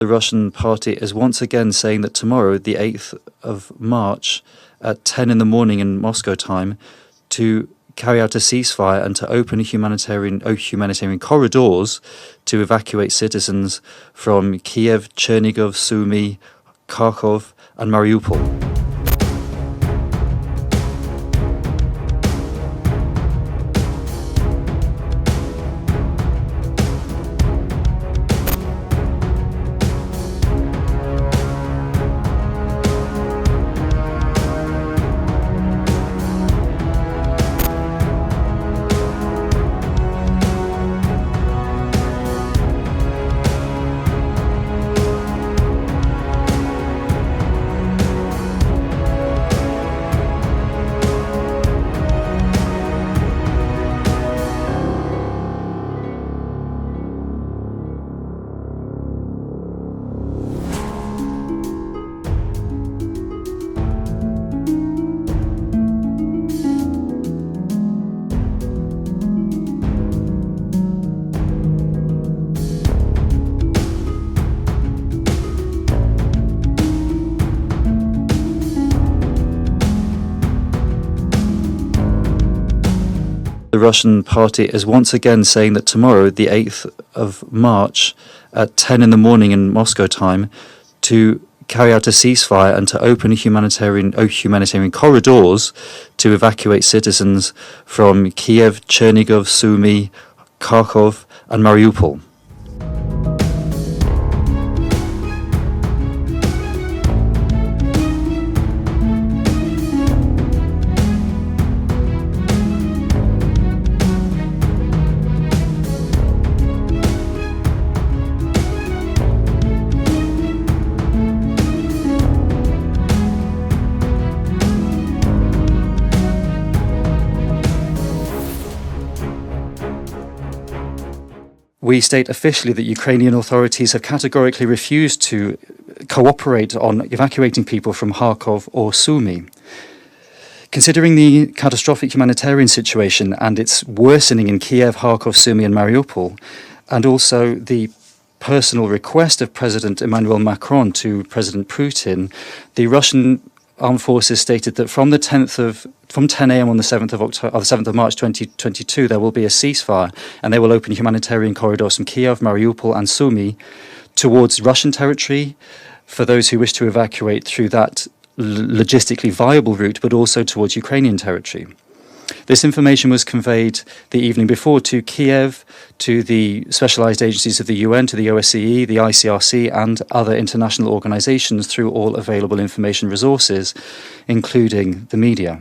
The Russian party is once again saying that tomorrow, the 8th of March, at 10 in the morning in Moscow time, to carry out a ceasefire and to open humanitarian corridors to evacuate citizens from Kiev, Chernigov, Sumy, Kharkov and Mariupol. The Russian party is once again saying that tomorrow, the 8th of March, at 10 in the morning in Moscow time, to carry out a ceasefire and to open humanitarian corridors to evacuate citizens from Kiev, Chernigov, Sumy, Kharkov and Mariupol. We state officially that Ukrainian authorities have categorically refused to cooperate on evacuating people from Kharkov or Sumy. Considering the catastrophic humanitarian situation and its worsening in Kiev, Kharkov, Sumy and Mariupol, and also the personal request of President Emmanuel Macron to President Putin, the Russian armed forces stated that from 10 a.m. on the 7th of March 2022, there will be a ceasefire and they will open humanitarian corridors from Kiev, Mariupol and Sumy towards Russian territory for those who wish to evacuate through that logistically viable route, but also towards Ukrainian territory. This information was conveyed the evening before to Kiev, to the specialized agencies of the UN, to the OSCE, the ICRC and other international organizations through all available information resources, including the media.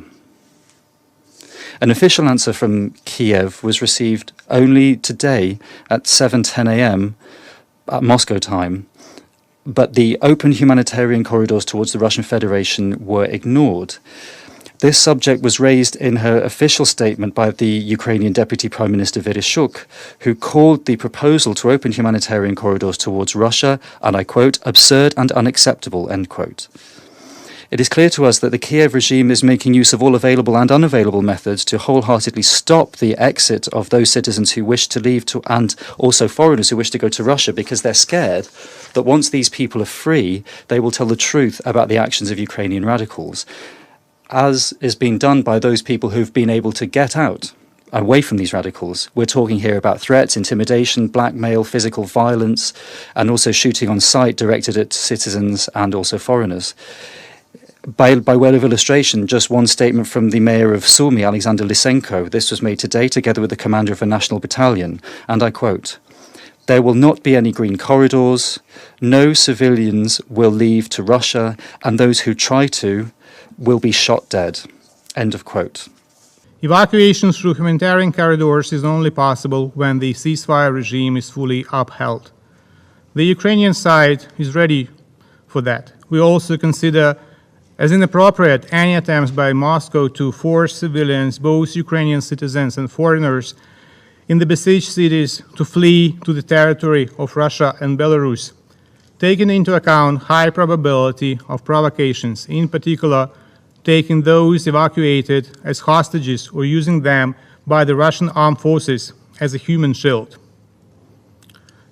An official answer from Kiev was received only today at 7:10 a.m. at Moscow time, but the open humanitarian corridors towards the Russian Federation were ignored. This subject was raised in her official statement by the Ukrainian Deputy Prime Minister Vereshchuk, who called the proposal to open humanitarian corridors towards Russia, and I quote, absurd and unacceptable, end quote. It is clear to us that the Kiev regime is making use of all available and unavailable methods to wholeheartedly stop the exit of those citizens who wish to leave and also foreigners who wish to go to Russia, because they're scared that once these people are free, they will tell the truth about the actions of Ukrainian radicals, as is being done by those people who've been able to get out away from these radicals. We're talking here about threats, intimidation, blackmail, physical violence, and also shooting on sight directed at citizens and also foreigners. By way of illustration, just one statement from the mayor of Sumy, Alexander Lysenko. This was made today together with the commander of a national battalion, and I quote, "There will not be any green corridors, no civilians will leave to Russia, and those who try to will be shot dead." End of quote. Evacuation through humanitarian corridors is only possible when the ceasefire regime is fully upheld. The Ukrainian side is ready for that. We also consider as inappropriate any attempts by Moscow to force civilians, both Ukrainian citizens and foreigners, in the besieged cities to flee to the territory of Russia and Belarus, taking into account high probability of provocations, in particular taking those evacuated as hostages or using them by the Russian armed forces as a human shield.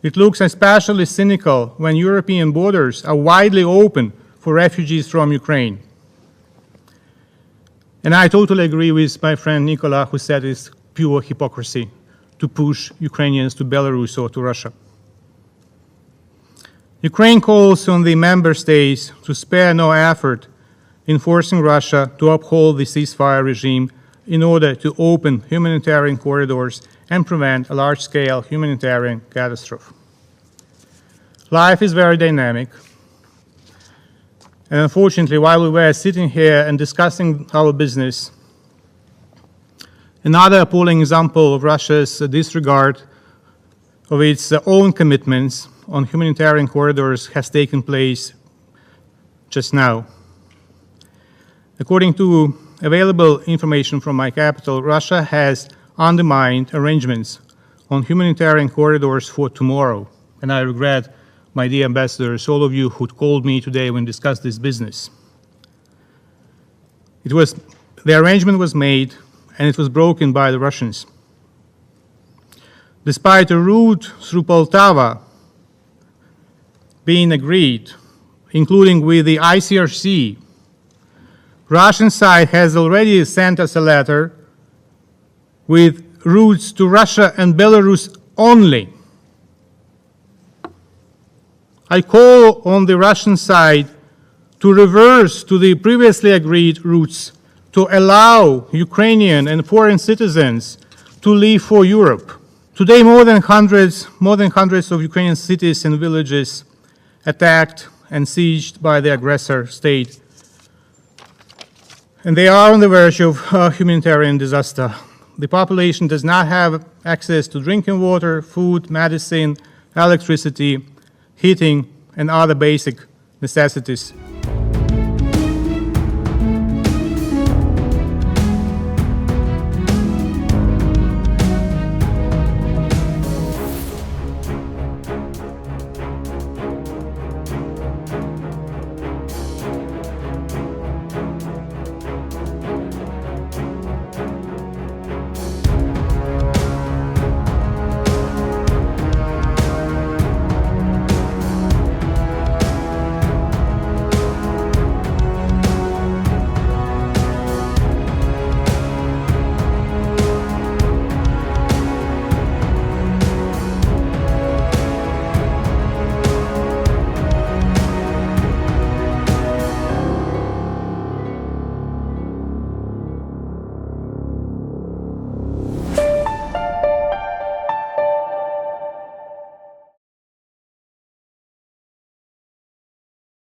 It looks especially cynical when European borders are widely open for refugees from Ukraine. And I totally agree with my friend Nicola, who said it's pure hypocrisy to push Ukrainians to Belarus or to Russia. Ukraine calls on the member states to spare no effort in forcing Russia to uphold the ceasefire regime in order to open humanitarian corridors and prevent a large-scale humanitarian catastrophe. Life is very dynamic. And unfortunately, while we were sitting here and discussing our business, another appalling example of Russia's disregard of its own commitments on humanitarian corridors has taken place just now. According to available information from my capital, Russia has undermined arrangements on humanitarian corridors for tomorrow. And I regret, my dear ambassadors, all of you who called me today when we discussed this business. The arrangement was made and it was broken by the Russians. Despite a route through Poltava being agreed, including with the ICRC, Russian side has already sent us a letter with routes to Russia and Belarus only. I call on the Russian side to reverse to the previously agreed routes to allow Ukrainian and foreign citizens to leave for Europe. Today, more than hundreds of Ukrainian cities and villages attacked and sieged by the aggressor state. And they are on the verge of humanitarian disaster. The population does not have access to drinking water, food, medicine, electricity, heating, and other basic necessities.